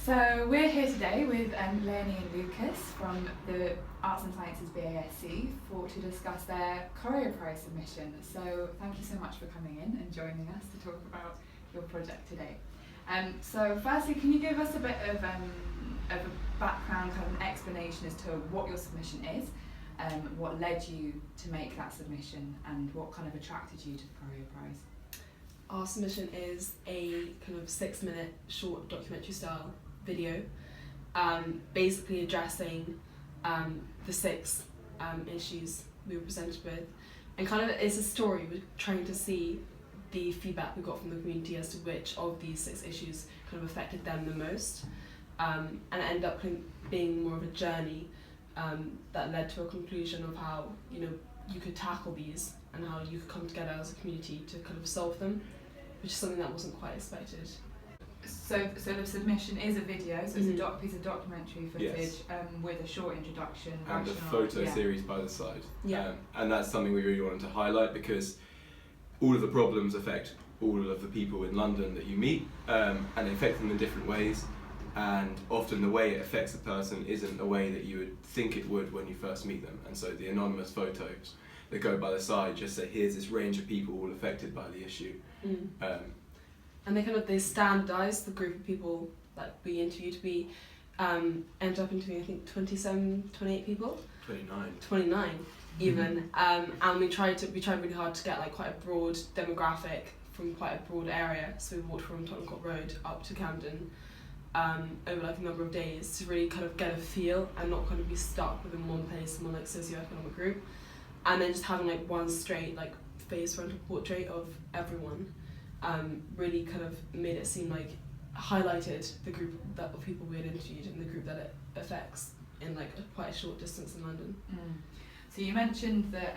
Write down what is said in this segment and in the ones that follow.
So we're here today with Leone and Lucas from the Arts and Sciences BASC to discuss their Koreo Prize submission. So thank you so much for coming in and joining us to talk about your project today. So firstly, can you give us a bit of a background, kind of an explanation as to what your submission is, what led you to make that submission, and what kind of attracted you to the Koreo Prize? Our submission is a kind of 6-minute short documentary style video, basically addressing the 6 issues we were presented with, and kind of it's a story. We're trying to see the feedback we got from the community as to which of these 6 issues kind of affected them the most, and it ended up being more of a journey that led to a conclusion of how you could tackle these and how you could come together as a community to kind of solve them, which is something that wasn't quite expected. So the submission is a video, so it's a piece of documentary footage, Yes. With a short introduction. And a rationale. photo series by the side. Yeah. And that's something we really wanted to highlight because all of the problems affect all of the people in London that you meet, and they affect them in different ways. And often the way it affects a person isn't the way that you would think it would when you first meet them. And so the anonymous photos that go by the side just say, here's this range of people all affected by the issue. And they standardised the group of people that we interviewed. We ended up interviewing, I think, 27, 28 people? 29 even. And we tried really hard to get quite a broad demographic from quite a broad area. So we walked from Tottenham Court Road up to Camden over a number of days to really kind of get a feel and not kind of be stuck within one place, one socioeconomic group. And then just having one straight face frontal portrait of everyone. Really kind of made it seem highlighted the group of people we had interviewed and the group that it affects in quite a short distance in London. So you mentioned that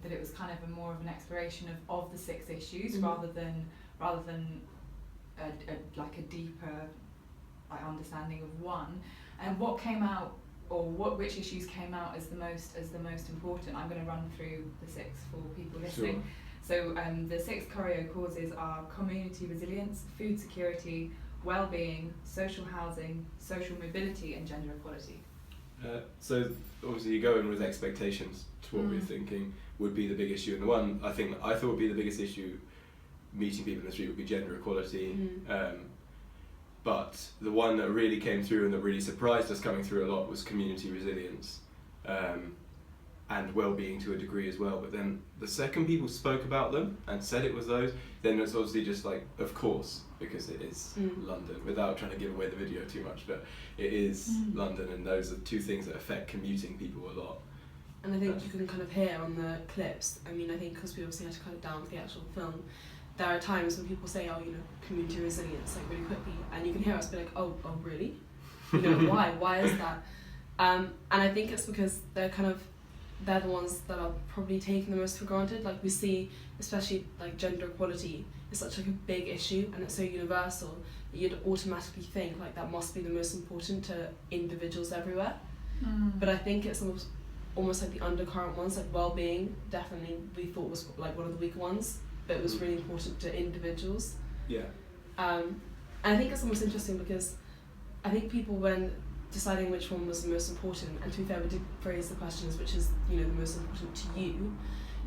that it was kind of more of an exploration of the 6 issues rather than a deeper understanding of one. And what came out, or which issues came out as the most important? I'm going to run through the 6 for people listening. Sure. So the 6 Koreo causes are community resilience, food security, well-being, social housing, social mobility, and gender equality. So obviously you go in with expectations to what we're thinking would be the big issue, and the one I thought would be the biggest issue meeting people in the street would be gender equality. But the one that really came through and that really surprised us coming through a lot was community resilience. And well-being to a degree as well, but then the second people spoke about them and said it was those, then it's obviously just of course, because it is London, without trying to give away the video too much, but it is London, and those are 2 things that affect commuting people a lot. And I think you can kind of hear on the clips, I think because we obviously had to cut it down for the actual film, there are times when people say, community resilience, really quickly, and you can hear us be oh really? Why is that? And I think it's because they're the ones that are probably taken the most for granted. We see, especially gender equality is such a big issue and it's so universal that you'd automatically think that must be the most important to individuals everywhere. But I think it's almost the undercurrent ones, well-being, definitely we thought was one of the weaker ones, but it was really important to individuals. Yeah. And I think it's almost interesting because I think people, when deciding which one was the most important, and to be fair, we did phrase the question as which is the most important to you,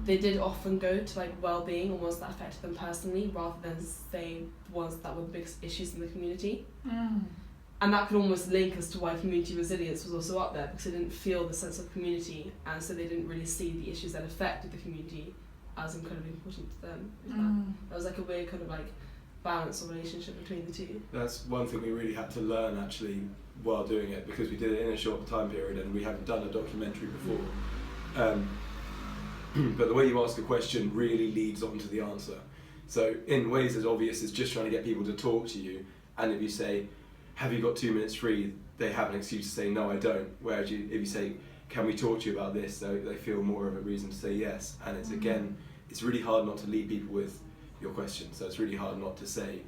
they did often go to well-being or ones that affected them personally rather than say the ones that were the biggest issues in the community. And that could almost link as to why community resilience was also up there, because they didn't feel the sense of community, and so they didn't really see the issues that affected the community as incredibly important to them. That was a weird kind of balance or relationship between the 2. That's one thing we really had to learn actually while doing it, because we did it in a short time period and we haven't done a documentary before. But the way you ask a question really leads on to the answer. So in ways as obvious as just trying to get people to talk to you, and if you say, have you got 2 minutes free, they have an excuse to say, no I don't. Whereas if you say, can we talk to you about this, they feel more of a reason to say yes. And it's again, it's really hard not to lead people with your question, so it's really hard not to say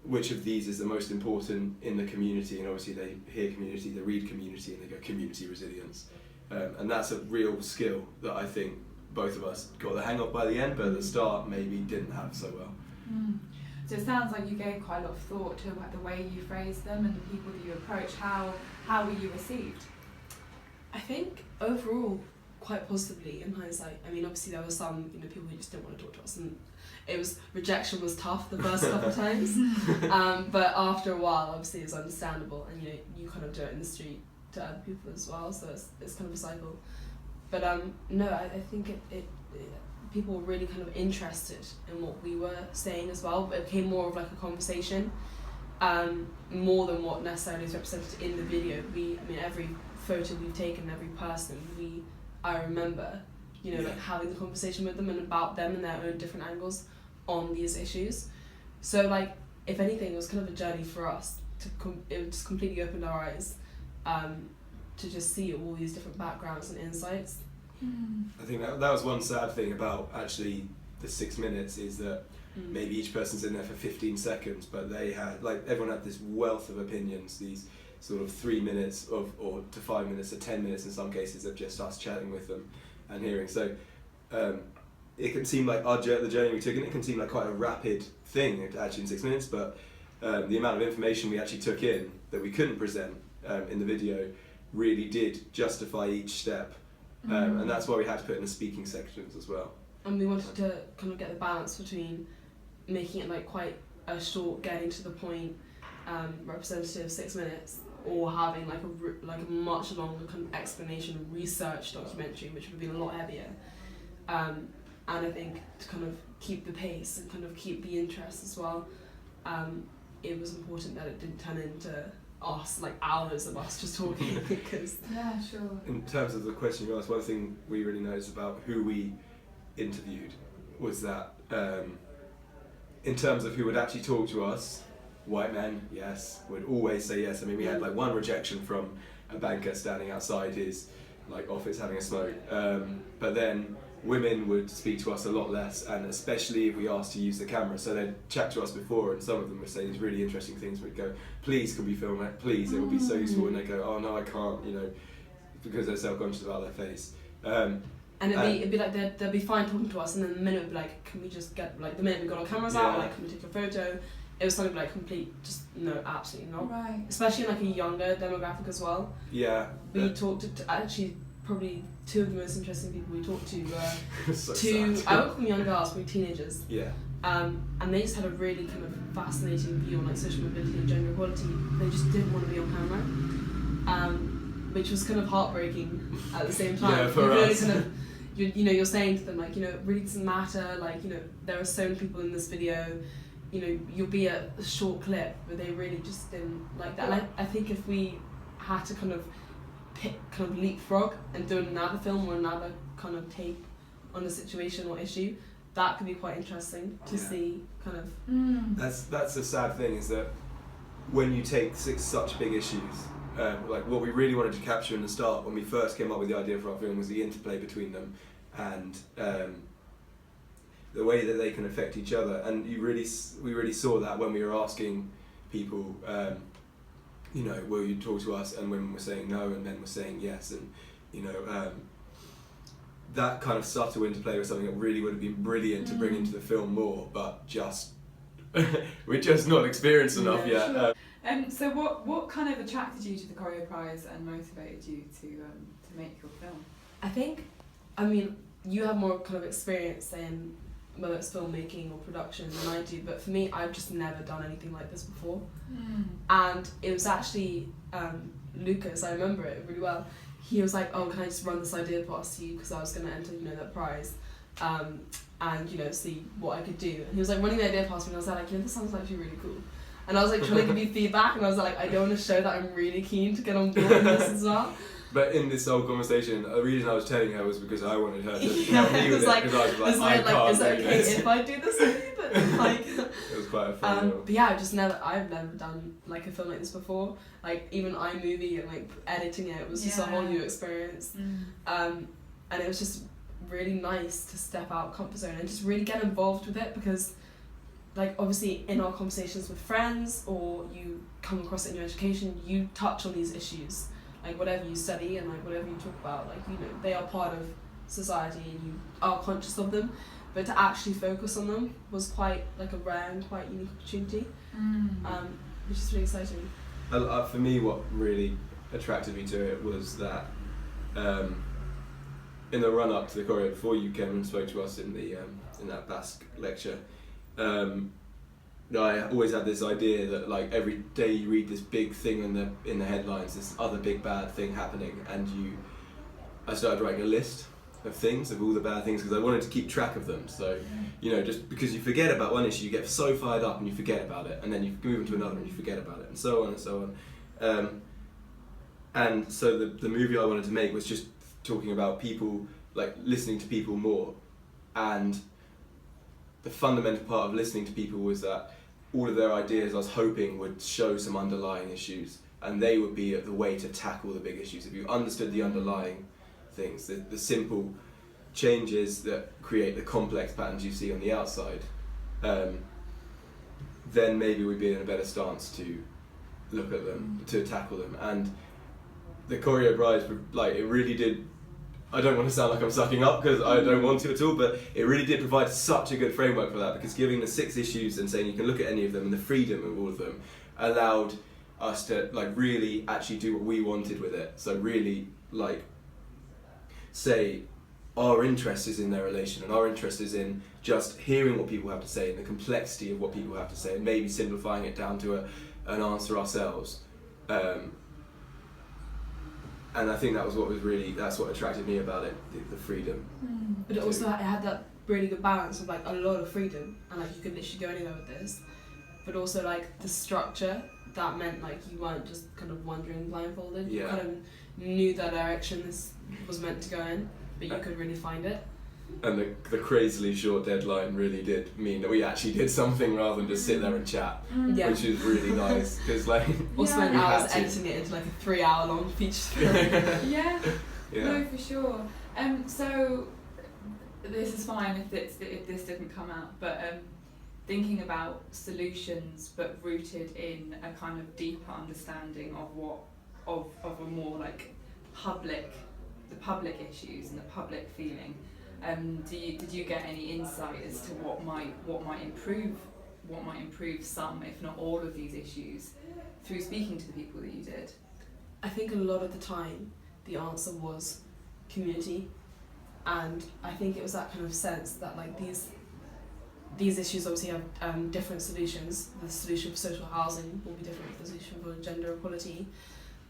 which of these is the most important in the community, and obviously they hear community, they read community, and they go community resilience. And that's a real skill that I think both of us got the hang of by the end, but at the start maybe didn't have so well. So it sounds like you gave quite a lot of thought to like the way you phrased them and the people that you approach. How were you received? I think overall quite positively in hindsight. I mean, obviously there were some people who just didn't want to talk to us, and rejection was tough the first couple of times. But after a while, obviously it's understandable, and you kind of do it in the street to other people as well. So it's kind of a cycle. But no, I think it people were really kind of interested in what we were saying as well. But it became more of like a conversation, more than what necessarily is represented in the video. Every photo we've taken, every person, I remember, like having the conversation with them and about them and their own different angles on these issues. So like, if anything, it was kind of a journey for us it just completely opened our eyes, to just see all these different backgrounds and insights. I think that was one sad thing about actually the 6 minutes is that maybe each person's in there for 15 seconds, but they had, like, everyone had this wealth of opinions, these sort of 3 minutes or to 5 minutes or 10 minutes in some cases of just us chatting with them and hearing. So it can seem like the journey we took, and it can seem like quite a rapid thing actually in 6 minutes, but the amount of information we actually took in that we couldn't present in the video really did justify each step, and that's why we had to put in the speaking sections as well. And we wanted to kind of get the balance between making it like quite a short, getting to the point, representative 6 minutes, or having like a much longer kind of explanation research documentary, which would have been a lot heavier. And I think to kind of keep the pace and kind of keep the interest as well, it was important that it didn't turn into us, like hours of us just talking. Because yeah, sure. In terms of the question you asked, one thing we really noticed about who we interviewed was that in terms of who would actually talk to us, white men, yes, would always say yes. I mean, we had like one rejection from a banker standing outside his like office having a smoke, but then women would speak to us a lot less, and especially if we asked to use the camera. So they'd chat to us before, and some of them would say these really interesting things. We'd go, please, can we film it? Please, it would be so useful. And they'd go, oh no, I can't, because they're self-conscious about their face. And it'd be like they'd be fine talking to us, and then the minute would be like, can we just get, like, the minute we got our cameras out, like, can we take a photo? It was something like complete, just no, absolutely not. Right. Especially in like a younger demographic as well. Yeah. We talked to actually probably two of the most interesting people we talked to were so two, sad. I would call them young girls, probably teenagers. Yeah. And they just had a really kind of fascinating view on like social mobility and gender equality. They just didn't want to be on camera, which was kind of heartbreaking at the same time. Yeah, for us. Kind of, you're saying to them like, it really doesn't matter. Like, there are so many people in this video. You'll be a short clip, but they really just didn't like that. And I think if we had to kind of leapfrog and do another film or another kind of take on the situation or issue, that could be quite interesting to see kind of. That's the sad thing, is that when you take such big issues, like what we really wanted to capture in the start when we first came up with the idea for our film was the interplay between them and the way that they can affect each other. And we really saw that when we were asking people, will you talk to us, and women were saying no and men were saying yes, and that kind of subtle interplay was something that really would have been brilliant to bring into the film more, but just we're just not experienced enough yet. Sure. So what kind of attracted you to the Koreo Prize and motivated you to make your film? I think, you have more kind of experience in whether it's filmmaking or production than I do, but for me, I've just never done anything like this before. And it was actually Lucas, I remember it really well. He was like, oh, can I just run this idea past you, because I was going to enter that prize, and see what I could do. And he was like running the idea past me, and I was like, this sounds actually really cool. And I was like trying to give you feedback, and I was like, I don't want to show that I'm really keen to get on board with this as well. But in this whole conversation, the reason I was telling her was because I wanted her to help me with it, because I was like, I can't is it do okay this. if I do this with you? But like, it was quite a fun but yeah, I've never done like a film like this before. Like even iMovie and like editing it was just a whole new experience. And it was just really nice to step out comfort zone and just really get involved with it, because like obviously in our conversations with friends, or you come across it in your education, you touch on these issues. Like whatever you study and like whatever you talk about, like they are part of society and you are conscious of them. but to actually focus on them was quite like a rare and quite unique opportunity, which is really exciting. For me, what really attracted me to it was that in the run up to the Koreo, before you came and spoke to us in the in that Basque lecture, I always had this idea that like every day you read this big thing in the headlines, this other big bad thing happening, and I started writing a list of things, of all the bad things, because I wanted to keep track of them. So, just because you forget about one issue, you get so fired up and you forget about it, and then you move into another and you forget about it, and so on and so on. And so the movie I wanted to make was just talking about people, like listening to people more. And the fundamental part of listening to people was that all of their ideas, I was hoping, would show some underlying issues, and they would be the way to tackle the big issues. If you understood the underlying things, the simple changes that create the complex patterns you see on the outside, then maybe we'd be in a better stance to look at them, to tackle them. And the Koreo Prize, like, it really did. I don't want to sound like I'm sucking up, because I don't want to at all, but it really did provide such a good framework for that, because giving the 6 issues and saying you can look at any of them and the freedom of all of them allowed us to like really actually do what we wanted with it. So really like say our interest is in their relation, and our interest is in just hearing what people have to say and the complexity of what people have to say, and maybe simplifying it down to an answer ourselves. And I think that's what attracted me about it, the freedom. But it also had that really good balance of like a lot of freedom, and like you could literally go anywhere with this, but also like the structure that meant like you weren't just kind of wandering blindfolded. You kind of knew the direction this was meant to go in, but you could really find it. And the crazily short deadline really did mean that we actually did something rather than just sit there and chat, which is really nice, because like or spent hours editing it into like a 3-hour long feature film. Yeah, no, for sure. So this is fine if this didn't come out, but thinking about solutions but rooted in a kind of deeper understanding of a more like the public issues and the public feeling. Did you get any insight as to what might improve some, if not all, of these issues through speaking to the people that you did? I think a lot of the time the answer was community, and I think it was that kind of sense that like these issues obviously have different solutions. The solution for social housing will be different from the solution for gender equality,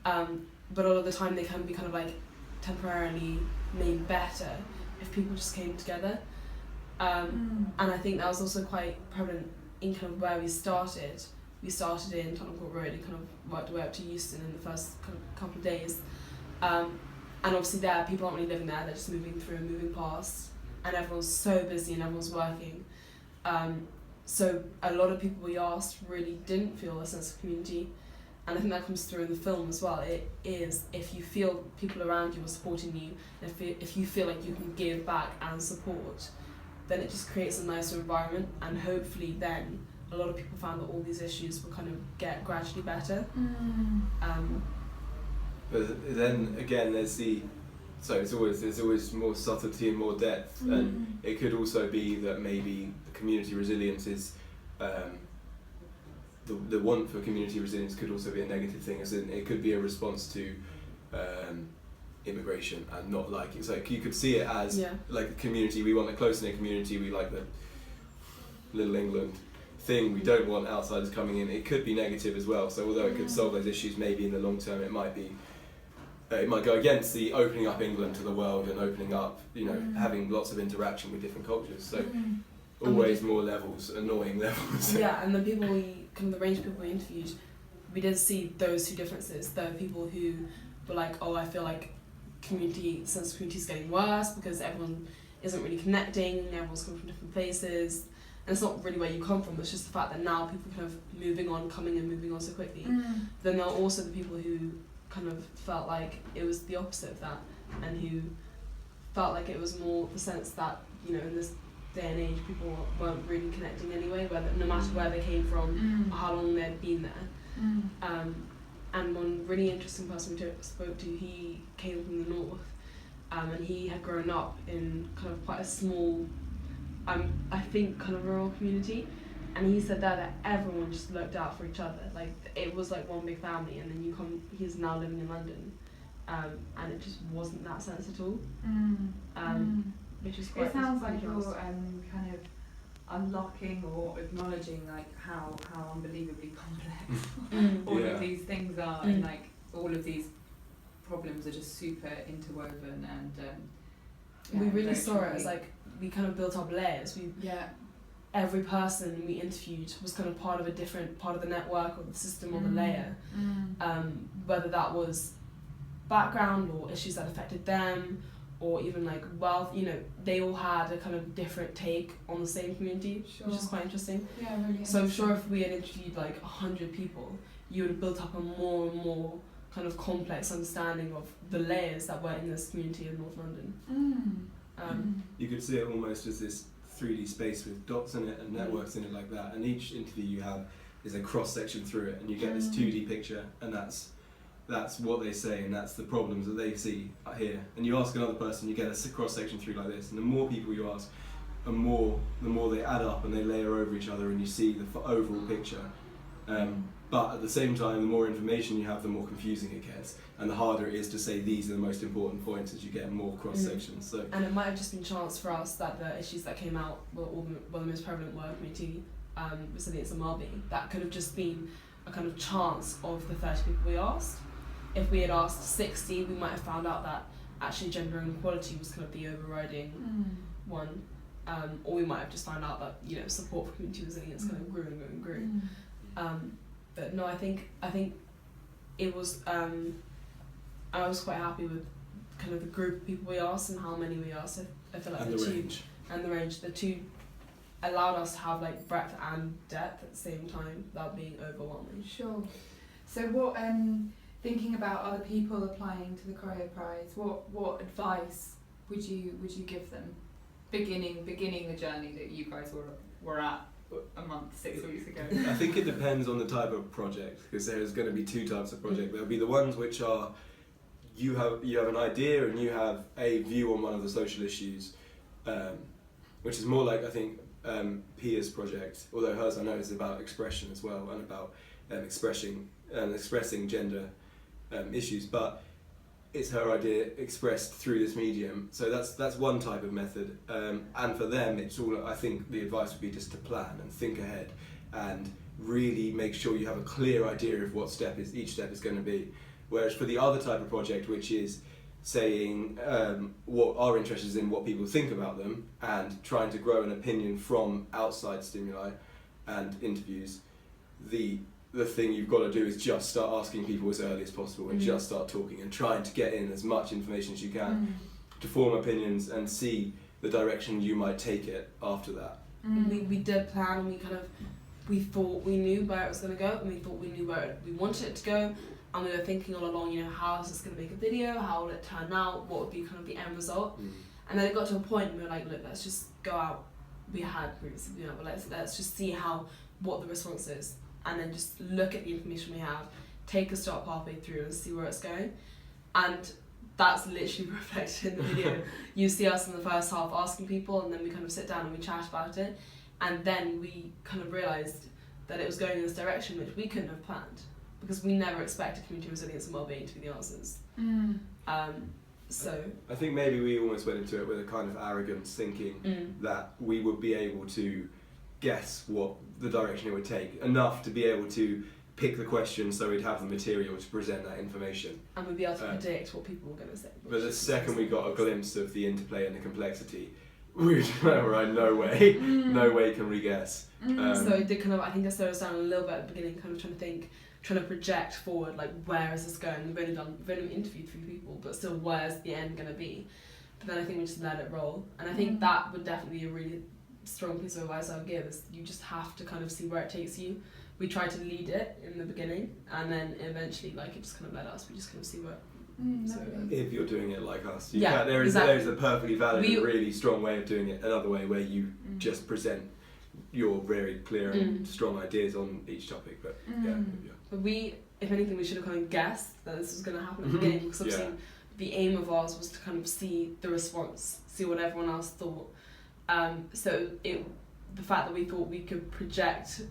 but a lot of the time they can be kind of like temporarily made better if people just came together. And I think that was also quite prevalent in kind of where we started. We started in Tottenham Court Road and kind of worked our way up to Euston in the first kind of couple of days. And obviously there, people aren't really living there, they're just moving through and moving past, and everyone's so busy and everyone's working. So a lot of people we asked really didn't feel a sense of community, and I think that comes through in the film as well. It is, if you feel people around you are supporting you, and if you feel like you can give back and support, then it just creates a nicer environment, and hopefully then a lot of people found that all these issues will kind of get gradually better. But then again, there's always more subtlety and more depth, and it could also be that maybe the community resilience is the want for community resilience could also be a negative thing, as in it could be a response to immigration, and not like it's like you could see it as like the community, we want a close-knit community, we like the little England thing, we don't want outsiders coming in. It could be negative as well, so although it could solve those issues, maybe in the long term it might go against the opening up England to the world and opening up, having lots of interaction with different cultures. So always more levels, annoying levels. Yeah, and the range of people we interviewed, we did see those two differences. There were people who were like, oh, I feel like sense of community is getting worse because everyone isn't really connecting, everyone's coming from different places. And it's not really where you come from, it's just the fact that now people are kind of coming and moving on so quickly. Then there are also the people who kind of felt like it was the opposite of that, and who felt like it was more the sense that, in this day and age, people weren't really connecting anyway, no matter where they came from or how long they'd been there. And one really interesting person we spoke to, he came from the north, and he had grown up in kind of quite a small I think kind of rural community, and he said that everyone just looked out for each other. Like it was like one big family, and then he's now living in London, and it just wasn't that sense at all. Which is quite. It sounds like you're kind of unlocking or acknowledging like how unbelievably complex all of these things are, and like all of these problems are just super interwoven, and we really saw it as like we kind of built up layers. Every person we interviewed was kind of part of a different part of the network or the system or the layer, whether that was background or issues that affected them, or even like wealth. They all had a kind of different take on the same community, which is quite interesting. Really. So I'm sure if we had interviewed like 100 people, you would have built up a more and more kind of complex understanding of the layers that were in this community in North London. You could see it almost as this 3D space with dots in it and networks in it like that, and each interview you have is a cross section through it, and you get this 2D picture, and that's what they say, and that's the problems that they see here. And you ask another person, you get a cross section through like this, and the more people you ask, the more they add up and they layer over each other, and you see the overall picture. But at the same time, the more information you have, the more confusing it gets, and the harder it is to say these are the most important points as you get more cross sections. So, and it might have just been chance for us that the issues that came out were the most prevalent were community resilience and wellbeing. That could have just been a kind of chance of the 30 people we asked. If we had asked 60, we might have found out that actually gender inequality was kind of the overriding one, or we might have just found out that support for community resilience kind of grew and grew and grew. But no, I think it was. I was quite happy with kind of the group of people we asked and how many we asked. I feel like the two allowed us to have like breadth and depth at the same time without being overwhelming. Sure. So what? Thinking about other people applying to the Koreo Prize, what advice would you give them, beginning the journey that you guys were at a month, 6 weeks ago? I think it depends on the type of project, because there's going to be two types of project. There'll be the ones which are you have an idea and you have a view on one of the social issues, which is more like I think Pia's project, although hers I know is about expression as well and about expressing gender issues, but it's her idea expressed through this medium. So that's one type of method, and for them it's all, I think the advice would be just to plan and think ahead and really make sure you have a clear idea of what each step is going to be. Whereas for the other type of project, which is saying what our interest is in what people think about them and trying to grow an opinion from outside stimuli and interviews, the thing you've got to do is just start asking people as early as possible and just start talking and trying to get in as much information as you can to form opinions and see the direction you might take it after that. We did plan, and we thought we knew where it was going to go, and we thought we knew where we wanted it to go, and we were thinking all along, how is this going to make a video, how will it turn out, what would be kind of the end result. And then it got to a point and we were like, look, let's just go out. We had previously, but let's just see what the response is, and then just look at the information we have, take a stop halfway through and see where it's going. And that's literally reflected in the video. You see us in the first half asking people, and then we kind of sit down and we chat about it, and then we kind of realised that it was going in this direction which we couldn't have planned, because we never expected community resilience and wellbeing to be the answers. So I think maybe we almost went into it with a kind of arrogance, thinking that we would be able to guess what the direction it would take, enough to be able to pick the questions so we'd have the material to present that information. And we'd be able to predict what people were going to say. But the second we got a glimpse of the interplay and the complexity, we were right, no way can we guess. So it did kind of, I think, it slowed us down a little bit at the beginning, kind of trying to project forward, like, where is this going? We've only interviewed 3 people, but still, where's the end going to be? But then I think we just let it roll. And I think that would definitely be a really strong piece of advice I would give, is you just have to kind of see where it takes you. We tried to lead it in the beginning, and then eventually, like, it just kind of led us. We just kind of see where. If you're doing it like us, there is a perfectly valid and really strong way of doing it. Another way where you just present your very clear and strong ideas on each topic. But But we, if anything, we should have kind of guessed that this was going to happen at the beginning, because obviously the aim of ours was to kind of see the response, see what everyone else thought, The fact that we thought we could project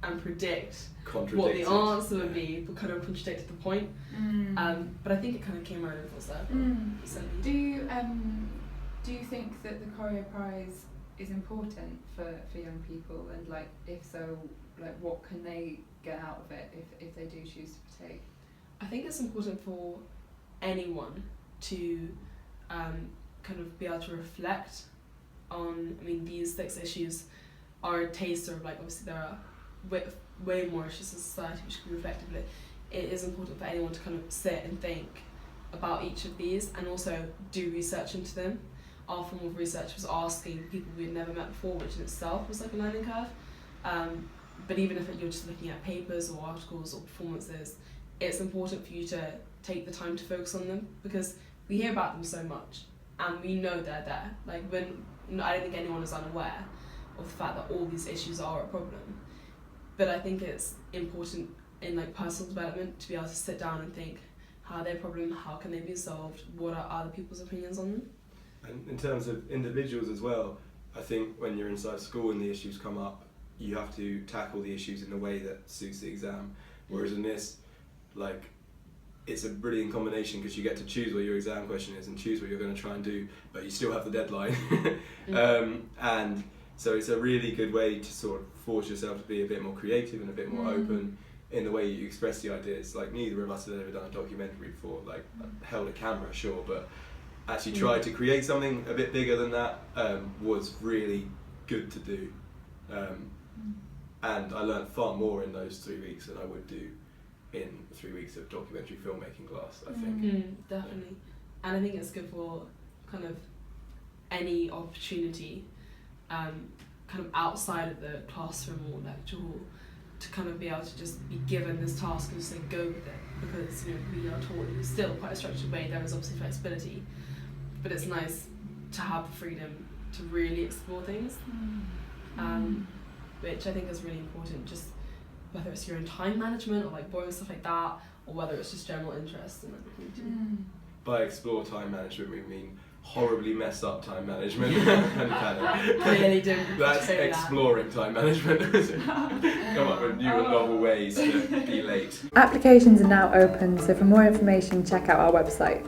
and predict what the Contradicted. answer would be kind of contradicted the point. But I think it kind of came around in full circle. Do you think that the Koreo Prize is important for young people, and like if so, like what can they get out of it if they do choose to partake? I think it's important for anyone to kind of be able to reflect on, I mean, these 6 issues are a taster of, like, obviously there are way more issues in society which can be reflected, but it is important for anyone to kind of sit and think about each of these and also do research into them. Our form of research was asking people we had never met before, which in itself was like a learning curve. But even if you're just looking at papers or articles or performances, it's important for you to take the time to focus on them, because we hear about them so much and we know they're there. Like, I don't think anyone is unaware of the fact that all these issues are a problem. But I think it's important in like personal development to be able to sit down and think, how are they a problem, how can they be solved, what are other people's opinions on them? And in terms of individuals as well, I think when you're inside school and the issues come up, you have to tackle the issues in the way that suits the exam. Whereas in this, like, it's a brilliant combination because you get to choose what your exam question is and choose what you're going to try and do, but you still have the deadline. And so it's a really good way to sort of force yourself to be a bit more creative and a bit more open in the way you express the ideas. Like, neither of us had ever done a documentary before, like held a camera, sure, but actually tried to create something a bit bigger than that was really good to do. And I learned far more in those 3 weeks than I would do in 3 weeks of documentary filmmaking class, I think. Definitely. And I think it's good for kind of any opportunity kind of outside of the classroom or lecture hall to kind of be able to just be given this task and just like go with it, because, you know, we are taught in still quite a structured way. There is obviously flexibility, but it's nice to have the freedom to really explore things, which I think is really important, just whether it's your own time management or like boring stuff like that, or whether it's just general interest in everything. By explore time management, we mean horribly messed up time management and planning. Clearly didn't. That's exploring time management. Come up with new and novel ways to be late. Applications are now open, so for more information check out our website.